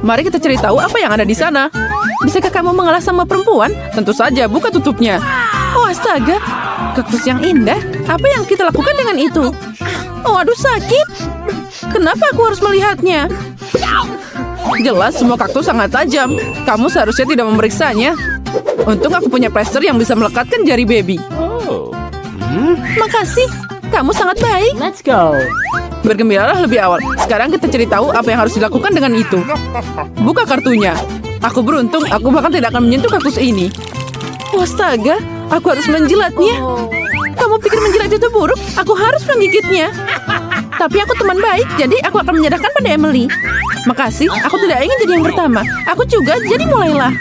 Mari kita cari tahu apa yang ada di sana. Bisakah kamu mengalah sama perempuan? Tentu saja, buka tutupnya. Oh astaga, kaktus yang indah. Apa yang kita lakukan dengan itu? Oh aduh sakit. Kenapa aku harus melihatnya? Jelas semua kaktus sangat tajam. Kamu seharusnya tidak memeriksanya. Untung aku punya plester yang bisa melekatkan jari baby. Makasih, kamu sangat baik. Let's go. Bergembiralah lebih awal. Sekarang kita cari tahu apa yang harus dilakukan dengan itu. Buka kartunya. Aku beruntung, aku bahkan tidak akan menyentuh kaktus ini. Astaga, aku harus menjilatnya. Kamu pikir menjilat itu buruk? Aku harus menggigitnya. Tapi aku teman baik, jadi aku akan menyerahkan pada Emily. Makasih, aku tidak ingin jadi yang pertama. Aku juga, jadi mulailah.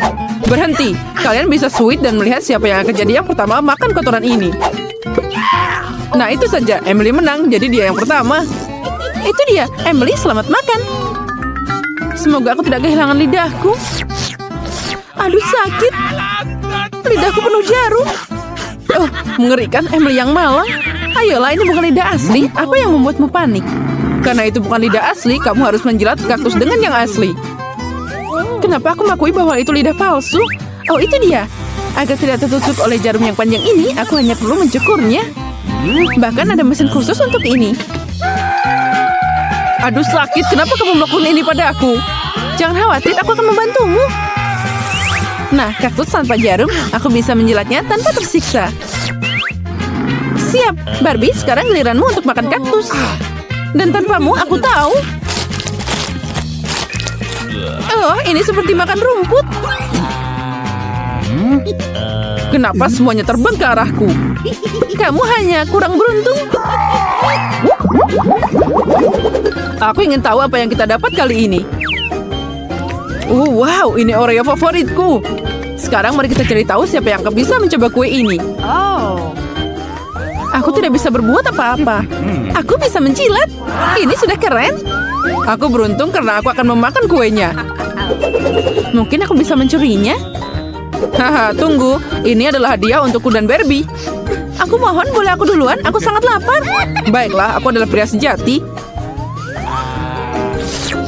Berhenti, kalian bisa sweet dan melihat siapa yang akan jadi yang pertama makan kotoran ini. Nah itu saja, Emily menang, jadi dia yang pertama. Itu dia, Emily selamat makan. Semoga aku tidak kehilangan lidahku. Aduh sakit. Lidahku penuh jarum. Oh, mengerikan, Emily yang malang. Ayolah, ini bukan lidah asli. Apa yang membuatmu panik? Karena itu bukan lidah asli, kamu harus menjilat kaktus dengan yang asli. Kenapa aku mengakui bahwa itu lidah palsu? Oh, itu dia. Agar tidak tertutup oleh jarum yang panjang ini, aku hanya perlu mencukurnya. Bahkan ada mesin khusus untuk ini. Aduh sakit, kenapa kamu melakukan ini padaku? Jangan khawatir, aku akan membantumu. Nah, kaktus tanpa jarum, aku bisa menjilatnya tanpa tersiksa. Siap, Barbie, sekarang giliranmu untuk makan kaktus. Dan tanpamu, aku tahu. Oh, ini seperti makan rumput. Kenapa semuanya terbang ke arahku? Kamu hanya kurang beruntung. Aku ingin tahu apa yang kita dapat kali ini. Wow, ini Oreo favoritku. Sekarang mari kita cari tahu siapa yang bisa mencoba kue ini. Oh. Aku tidak bisa berbuat apa-apa. Aku bisa menjilat. Ini sudah keren. Aku beruntung karena aku akan memakan kuenya. Mungkin aku bisa mencurinya. Haha, tunggu. Ini adalah hadiah untukku dan Barbie. Aku mohon, boleh aku duluan? Aku sangat lapar. Baiklah, aku adalah pria sejati.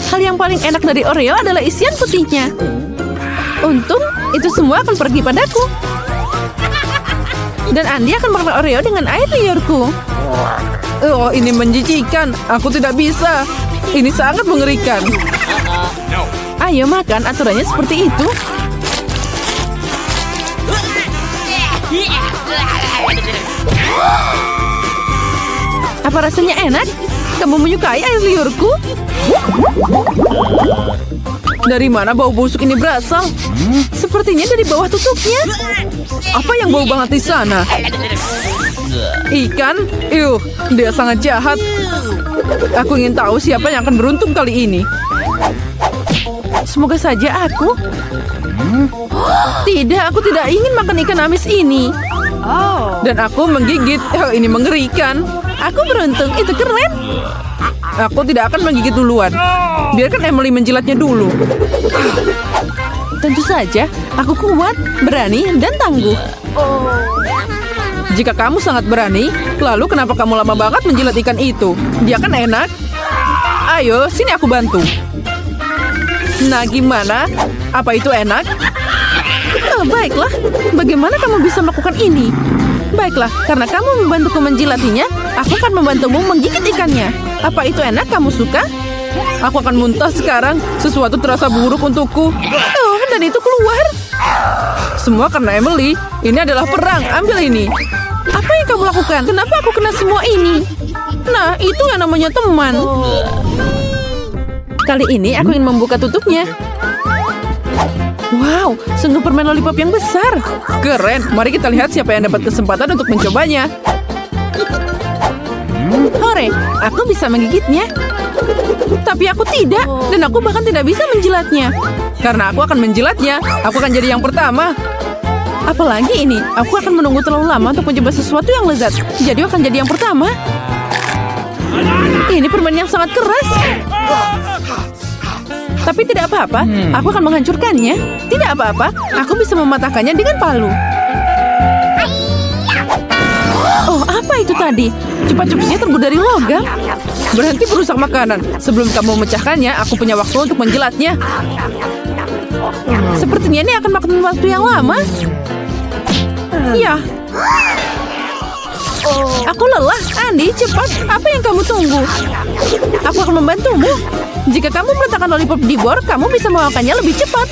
Hal yang paling enak dari Oreo adalah isian putihnya. Untung, itu semua akan pergi padaku. Dan Andi akan makan Oreo dengan air liurku. Oh, ini menjijikan. Aku tidak bisa. Ini sangat mengerikan. Ayo makan, aturannya seperti itu. Apa rasanya enak? Kamu menyukai air liurku? Dari mana bau busuk ini berasal? Sepertinya dari bawah tutupnya. Apa yang bau banget di sana? Ikan? Dia sangat jahat. Aku ingin tahu siapa yang akan beruntung kali ini. Semoga saja aku. Tidak, aku tidak ingin makan ikan amis ini. Dan aku menggigit. Oh, ini mengerikan. Aku beruntung, itu keren. Aku tidak akan menggigit duluan. Biarkan Emily menjilatnya dulu. Tentu saja, aku kuat, berani, dan tangguh. Jika kamu sangat berani, lalu kenapa kamu lama banget menjilat ikan itu? Dia kan enak. Ayo, sini aku bantu. Nah, gimana? Apa itu enak? Oh, baiklah, bagaimana kamu bisa melakukan ini? Baiklah, karena kamu membantuku menjilatinya, aku akan membantumu menggigit ikannya. Apa itu enak? Kamu suka? Aku akan muntah sekarang. Sesuatu terasa buruk untukku. Oh, dan itu keluar. Semua karena Emily. Ini adalah perang. Ambil ini. Apa yang kamu lakukan? Kenapa aku kena semua ini? Nah, itu yang namanya teman. Kali ini aku ingin membuka tutupnya. Wow, sungguh permen lollipop yang besar. Keren, mari kita lihat siapa yang dapat kesempatan untuk mencobanya. Hore, aku bisa menggigitnya. Tapi aku tidak, dan aku bahkan tidak bisa menjilatnya. Karena aku akan menjilatnya, aku akan jadi yang pertama. Apalagi ini, aku akan menunggu terlalu lama untuk mencoba sesuatu yang lezat. Jadi aku akan jadi yang pertama. Ini permen yang sangat keras. Tapi tidak apa-apa, aku akan menghancurkannya. Tidak apa-apa, aku bisa mematahkannya dengan palu. Oh, Apa itu tadi? Cupa-cupsnya terbuat dari logam. Berhenti merusak makanan. Sebelum kamu memecahkannya, aku punya waktu untuk menjilatnya. Sepertinya ini akan makan waktu yang lama. Ya. Aku lelah. Andy, cepat. Apa yang kamu tunggu? Aku akan membantumu. Jika kamu meletakkan lollipop di bor, kamu bisa memakannya lebih cepat.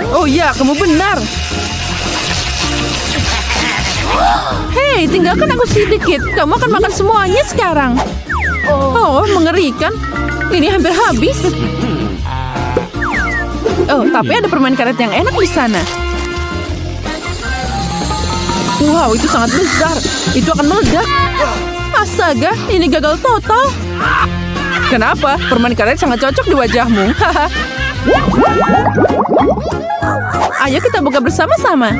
Oh ya, kamu benar. Hei, tinggalkan aku sedikit. Kamu akan makan semuanya sekarang. Oh, mengerikan. Ini hampir habis. Oh, tapi ada permen karet yang enak di sana. Wow, itu sangat besar. Itu akan meledak. Astaga, ini gagal total. Kenapa? Permen karet sangat cocok di wajahmu. Ayo kita buka bersama-sama.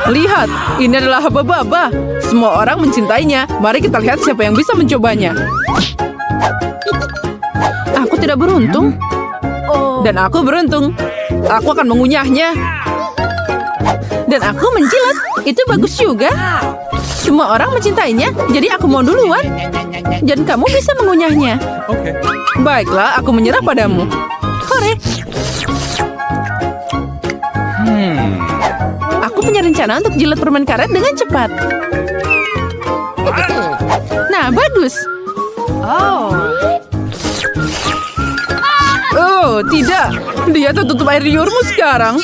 Lihat, ini adalah haba-baba. Semua orang mencintainya. Mari kita lihat siapa yang bisa mencobanya. Aku tidak beruntung. Dan aku beruntung. Aku akan mengunyahnya. Dan aku menjilat. Itu bagus juga. Semua orang mencintainya. Jadi aku mau duluan. Dan kamu bisa mengunyahnya. Baiklah, aku menyerah padamu. Hore. Aku punya rencana untuk jilat permen karet dengan cepat. Nah, bagus. Oh, tidak. Dia tertutup air liurmu sekarang.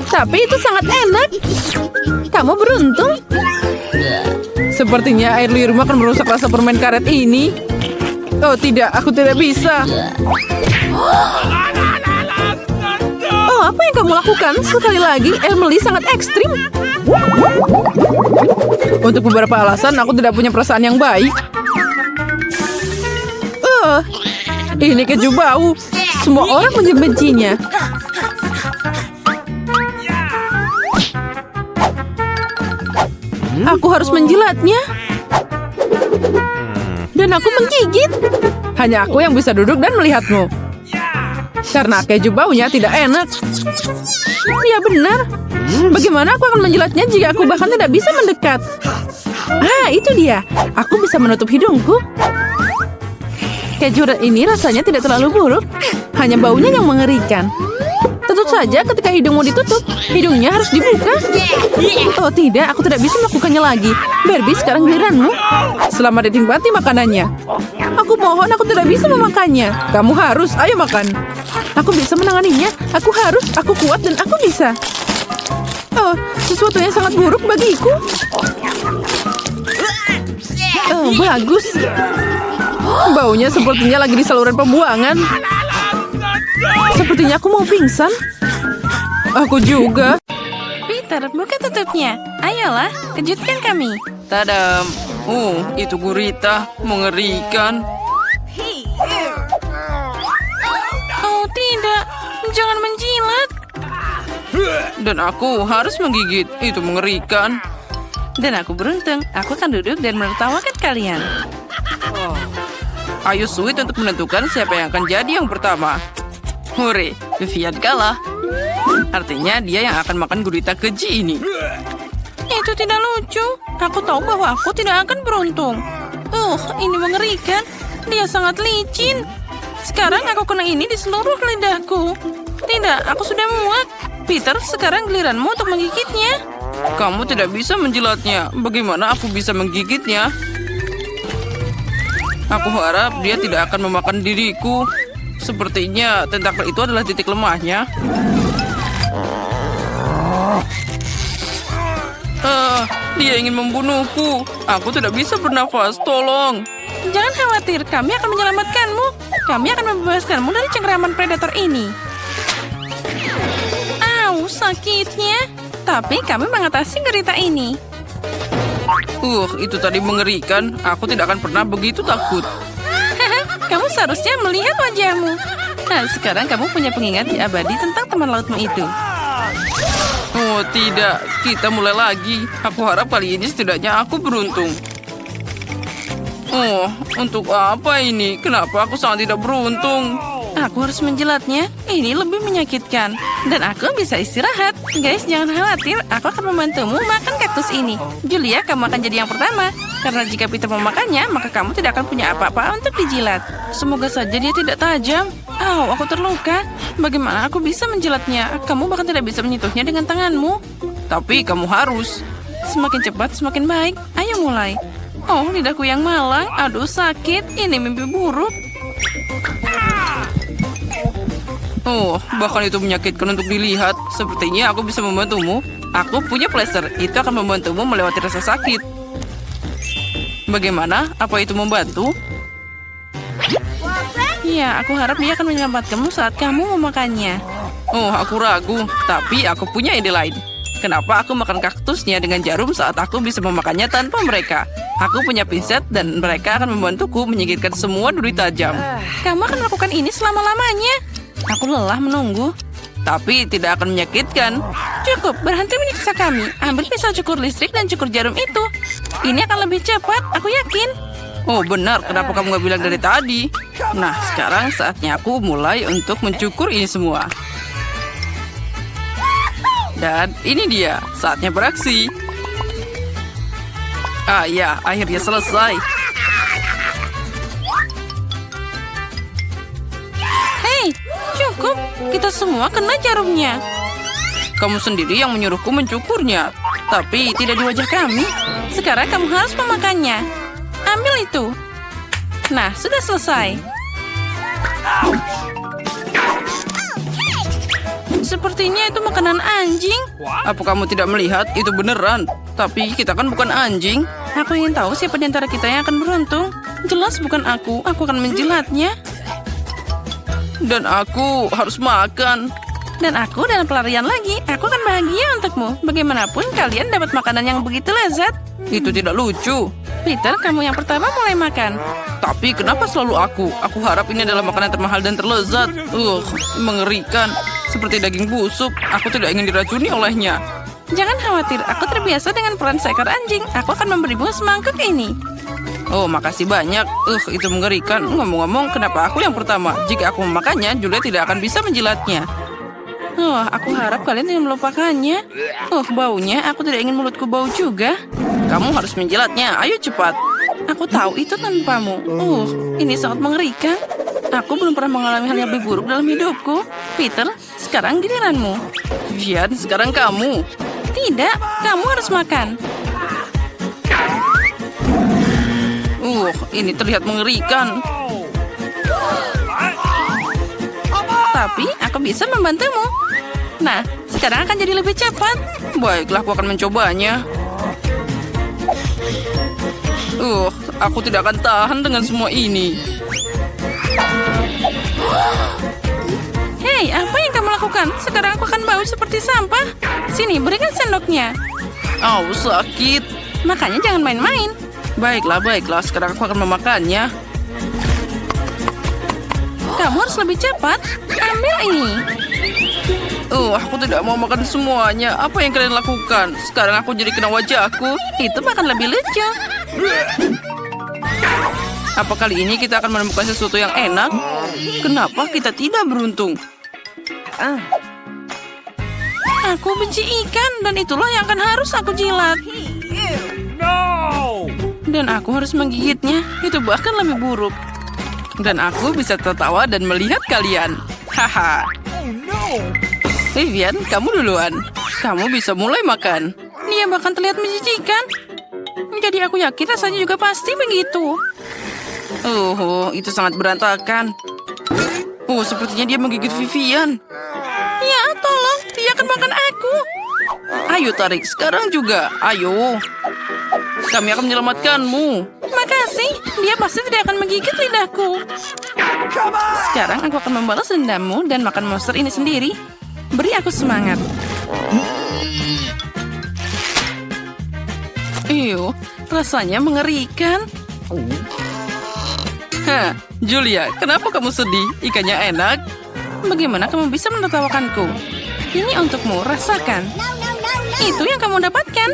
Tapi itu sangat enak. Kamu beruntung. Sepertinya air liurmu akan merusak rasa permen karet ini. Oh, tidak. Aku tidak bisa. Oh, apa yang kamu lakukan? Sekali lagi, Emily sangat ekstrim. Untuk beberapa alasan, aku tidak punya perasaan yang baik. Ini keju bau. Semua orang membencinya. Aku harus menjilatnya. Dan aku menggigit. Hanya aku yang bisa duduk dan melihatmu. Karena keju baunya tidak enak. Ya benar. Bagaimana aku akan menjilatnya jika aku bahkan tidak bisa mendekat? Ah, itu dia. Aku bisa menutup hidungku. Keju ini rasanya tidak terlalu buruk. Hanya baunya yang mengerikan. Tentu saja ketika hidungmu ditutup, hidungnya harus dibuka. Oh tidak, aku tidak bisa melakukannya lagi. Barbie, sekarang giliranmu. Selamat dinikmati makanannya. Aku mohon, aku tidak bisa memakannya. Kamu harus, ayo makan. Aku bisa menanganinya. Aku harus, aku kuat dan aku bisa. Oh, sesuatu yang sangat buruk bagiku. Oh, bagus. Baunya sepertinya lagi di saluran pembuangan. Sepertinya aku mau pingsan. Aku juga. Peter, buka tutupnya. Ayolah, kejutkan kami. Tadam. Itu gurita. Mengerikan. Oh tidak, jangan menjilat. Dan aku harus menggigit. Itu mengerikan. Dan aku beruntung, aku akan duduk dan menertawakan kalian. Ayo Sweet untuk menentukan siapa yang akan jadi yang pertama. Hore, Vivian kalah. Artinya dia yang akan makan gurita keji ini. Itu tidak lucu. Aku tahu bahwa aku tidak akan beruntung. Ini mengerikan. Dia sangat licin. Sekarang aku kena ini di seluruh lidahku. Tidak, aku sudah muak. Peter, sekarang giliranmu untuk menggigitnya. Kamu tidak bisa menjilatnya. Bagaimana aku bisa menggigitnya? Aku harap dia tidak akan memakan diriku. Sepertinya tentakel itu adalah titik lemahnya. Dia ingin membunuhku. Aku tidak bisa bernafas. Tolong. Jangan khawatir, kami akan menyelamatkanmu. Kami akan membebaskanmu dari cengkeraman predator ini. Au, sakitnya. Tapi kami mengatasi gurita ini. Itu tadi mengerikan. Aku tidak akan pernah begitu takut. Kamu seharusnya melihat wajahmu. Nah, sekarang kamu punya pengingat abadi tentang teman lautmu itu. Oh tidak, kita mulai lagi. Aku harap kali ini setidaknya aku beruntung. Untuk apa ini? Kenapa aku sangat tidak beruntung? Aku harus menjilatnya. Ini lebih menyakitkan. Dan aku bisa istirahat. Guys, jangan khawatir. Aku akan membantumu makan kaktus ini. Julia, kamu akan jadi yang pertama. Karena jika Peter memakannya, maka kamu tidak akan punya apa-apa untuk dijilat. Semoga saja dia tidak tajam. Aku terluka. Bagaimana aku bisa menjilatnya? Kamu bahkan tidak bisa menyentuhnya dengan tanganmu. Tapi kamu harus. Semakin cepat, semakin baik. Ayo mulai. Oh, lidahku yang malang. Aduh, sakit. Ini mimpi buruk. Oh, bahkan itu menyakitkan untuk dilihat. Sepertinya aku bisa membantumu. Aku punya plester. Itu akan membantumu melewati rasa sakit. Bagaimana? Apa itu membantu? Ya, aku harap dia akan menyelamatkanmu saat kamu memakannya. Oh, aku ragu. Tapi aku punya ide lain. Kenapa aku makan kaktusnya dengan jarum saat aku bisa memakannya tanpa mereka? Aku punya pinset dan mereka akan membantuku menyingkirkan semua duri tajam. Kamu akan melakukan ini selama-lamanya. Aku lelah menunggu. Tapi tidak akan menyakitkan. Cukup, berhenti menyiksa kami. Ambil pisau cukur listrik dan cukur jarum itu. Ini akan lebih cepat, aku yakin. Oh benar, kenapa kamu nggak bilang dari tadi? Nah, sekarang saatnya aku mulai untuk mencukur ini semua. Dan ini dia, saatnya beraksi. Ah ya, akhirnya selesai. Hei, cukup. Kita semua kena jarumnya. Kamu sendiri yang menyuruhku mencukurnya. Tapi tidak di wajah kami. Sekarang kamu harus memakannya. Ambil itu. Nah, sudah selesai. Sepertinya itu makanan anjing. Apa kamu tidak melihat? Itu beneran. Tapi kita kan bukan anjing. Aku ingin tahu siapa di antara kita yang akan beruntung. Jelas bukan aku. Aku akan menjilatnya. Dan aku harus makan. Dan aku dalam pelarian lagi. Aku akan bahagia untukmu. Bagaimanapun kalian dapat makanan yang begitu lezat. Itu tidak lucu. Peter, kamu yang pertama mulai makan. Tapi kenapa selalu aku? Aku harap ini adalah makanan termahal dan terlezat. Mengerikan. Seperti daging busuk. Aku tidak ingin diracuni olehnya. Jangan khawatir, aku terbiasa dengan peran seekor anjing. Aku akan memberimu semangkuk ini. Oh, makasih banyak. Itu mengerikan. Ngomong-ngomong, kenapa aku yang pertama? Jika aku memakannya, Julia tidak akan bisa menjilatnya. Aku harap kalian tidak melupakannya. Baunya, aku tidak ingin mulutku bau juga. Kamu harus menjilatnya. Ayo cepat. Aku tahu itu tanpamu. Ini sangat mengerikan. Aku belum pernah mengalami hal yang lebih buruk dalam hidupku. Peter, sekarang giliranmu. Vian, sekarang kamu. Tidak, kamu harus makan. Ini terlihat mengerikan. Tapi aku bisa membantumu. Nah, sekarang akan jadi lebih cepat. Baiklah, aku akan mencobanya. Aku tidak akan tahan dengan semua ini. Hei, apa yang kamu lakukan? Sekarang aku akan bau seperti sampah. Sini, berikan sendoknya. Sakit. Makanya jangan main-main. Baiklah. Sekarang aku akan memakannya. Kamu harus lebih cepat. Ambil ini. Aku tidak mau makan semuanya. Apa yang kalian lakukan? Sekarang aku jadi kena wajahku. Itu bahkan lebih lucu. Apa kali ini kita akan menemukan sesuatu yang enak? Kenapa kita tidak beruntung? Aku benci ikan dan itulah yang akan harus aku jilat. Dan aku harus menggigitnya. Itu bahkan lebih buruk. Dan aku bisa tertawa dan melihat kalian. Haha. Vivian, kamu duluan. Kamu bisa mulai makan. Dia bahkan terlihat menjijikan. Jadi aku yakin rasanya juga pasti begitu. Itu sangat berantakan. Sepertinya dia menggigit Vivian. Ya, tolong. Dia akan makan aku. Ayo tarik, sekarang juga. Ayo. Kami akan menyelamatkanmu. Makasih. Dia pasti tidak akan menggigit lidahku. Sekarang aku akan membalas dendammu dan makan monster ini sendiri. Beri aku semangat. Rasanya mengerikan. Julia, kenapa kamu sedih? Ikannya enak. Bagaimana kamu bisa menertawakanku? Ini untukmu, rasakan. Itu yang kamu dapatkan.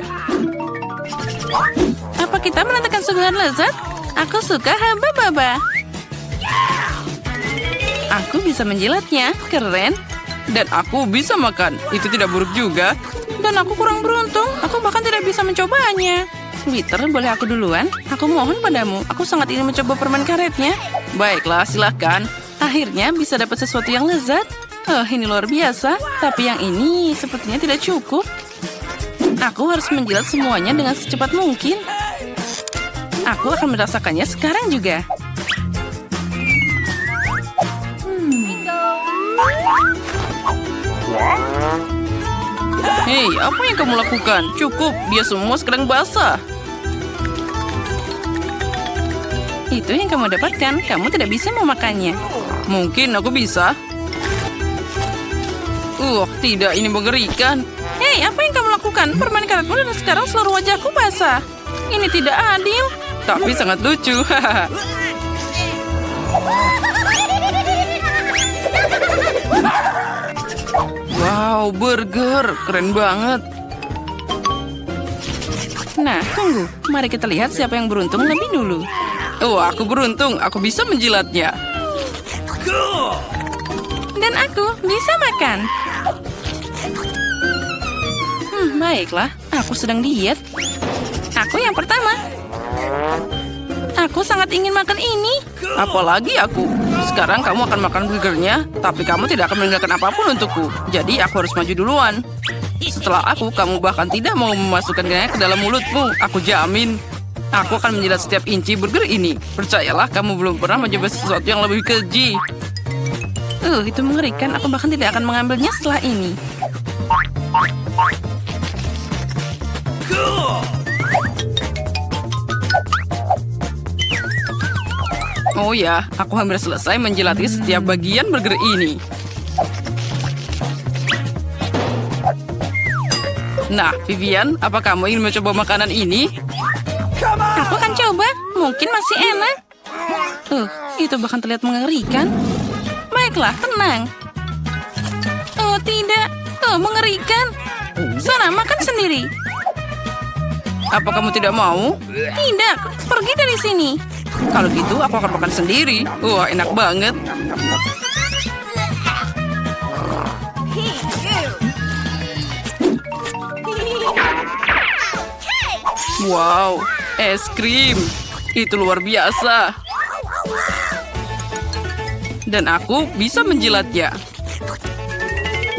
Apa kita menantikan suguhan lezat? Aku suka haba-baba. Aku bisa menjilatnya, keren. Dan aku bisa makan. Itu tidak buruk juga. Dan aku kurang beruntung, aku bahkan tidak bisa mencobanya. Peter, boleh aku duluan? Aku mohon padamu, aku sangat ingin mencoba permen karetnya. Baiklah, silahkan. Akhirnya bisa dapat sesuatu yang lezat. Oh, ini luar biasa. Tapi yang ini sepertinya tidak cukup. Aku harus menjilat semuanya dengan secepat mungkin. Aku akan merasakannya sekarang juga. Hei, apa yang kamu lakukan? Cukup, dia semua sekarang basah. Itu yang kamu dapatkan, kamu tidak bisa memakannya. Mungkin aku bisa. Tidak, ini mengerikan. Hei, apa yang kamu lakukan? Permen karetmu dan sekarang seluruh wajahku basah. Ini tidak adil. Tapi sangat lucu. Wow, burger. Keren banget. Nah, tunggu. Mari kita lihat siapa yang beruntung lebih dulu. Aku beruntung. Aku bisa menjilatnya. Dan aku bisa makan. Baiklah. Aku sedang diet. Aku yang pertama. Aku sangat ingin makan ini. Apalagi aku. Sekarang kamu akan makan burgernya, tapi kamu tidak akan meninggalkan apapun untukku. Jadi aku harus maju duluan. Setelah aku, kamu bahkan tidak mau memasukkannya ke dalam mulutmu. Aku jamin. Aku akan menjilat setiap inci burger ini. Percayalah, kamu belum pernah mencoba sesuatu yang lebih keji. Itu mengerikan. Aku bahkan tidak akan mengambilnya setelah ini. Oh ya, aku hampir selesai menjilati setiap bagian burger ini. Nah, Vivian, apa kamu ingin mencoba makanan ini? Aku akan coba. Mungkin masih enak. Itu bahkan terlihat mengerikan. Baiklah, tenang. Oh, tidak. Mengerikan. Sana, makan sendiri. Apa kamu tidak mau? Tidak, pergi dari sini. Kalau gitu, aku akan makan sendiri. Wah, enak banget. Wow, es krim. Itu luar biasa. Dan aku bisa menjilatnya.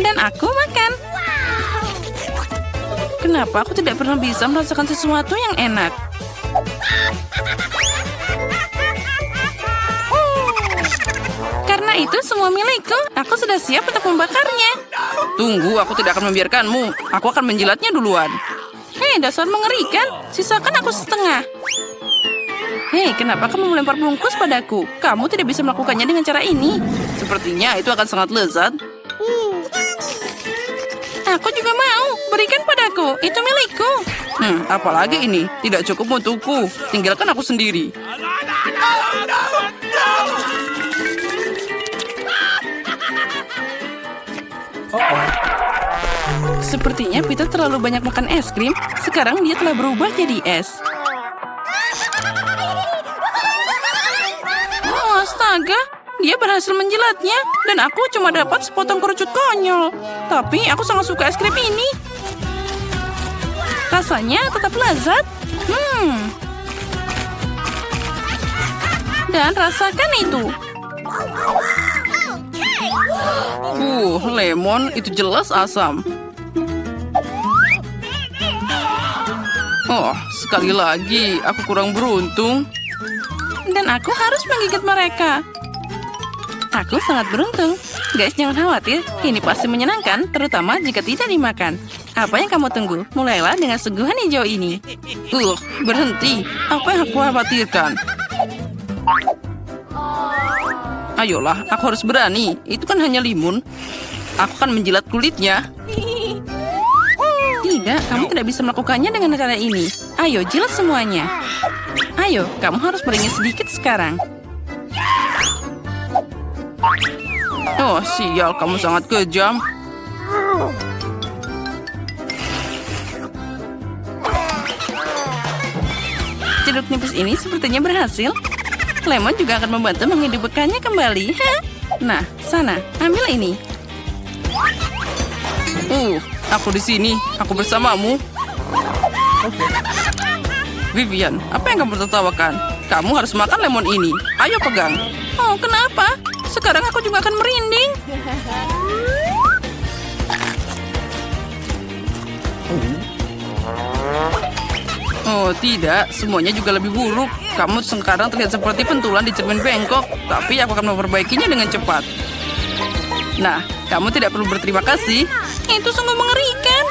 Dan aku makan. Kenapa aku tidak pernah bisa merasakan sesuatu yang enak? Karena itu semua milikku. Aku sudah siap untuk membakarnya. Tunggu, aku tidak akan membiarkanmu. Aku akan menjilatnya duluan. Hei, dasar mengerikan. Sisakan aku setengah. Hei, kenapa kamu melempar bungkus padaku? Kamu tidak bisa melakukannya dengan cara ini. Sepertinya itu akan sangat lezat. Aku juga mau. Berikan padaku. Itu milikku. Apalagi ini? Tidak cukup untukku. Tinggalkan aku sendiri. Sepertinya Peter terlalu banyak makan es krim. Sekarang dia telah berubah jadi es. Oh, astaga. Dia berhasil menjilatnya. Dan aku cuma dapat sepotong kerucut konyol. Tapi aku sangat suka es krim ini. Rasanya tetap lezat. Dan rasakan itu. Lemon itu jelas asam. Oh, sekali lagi aku kurang beruntung. Dan aku harus menggigit mereka. Aku sangat beruntung. Guys, jangan khawatir. Ini pasti menyenangkan, terutama jika tidak dimakan. Apa yang kamu tunggu? Mulailah dengan suguhan hijau ini. Berhenti. Apa yang aku khawatirkan? Ayolah, aku harus berani. Itu kan hanya limun. Aku akan menjilat kulitnya. Tidak, kamu tidak bisa melakukannya dengan cara ini. Ayo, jilat semuanya. Ayo, kamu harus beringin sedikit sekarang. Oh, sial, kamu sangat kejam. Jeruk nipis ini sepertinya berhasil. Lemon juga akan membantu menghidupkannya kembali. Nah, sana, ambil ini. Aku di sini. Aku bersamamu. Vivian, apa yang kamu tertawakan? Kamu harus makan lemon ini. Ayo pegang. Oh, kenapa? Sekarang aku juga akan merinding. Oh tidak, semuanya juga lebih buruk. Kamu sekarang terlihat seperti pentulan di cermin bengkok. Tapi aku akan memperbaikinya dengan cepat. Nah, kamu tidak perlu berterima kasih. Itu sungguh mengerikan.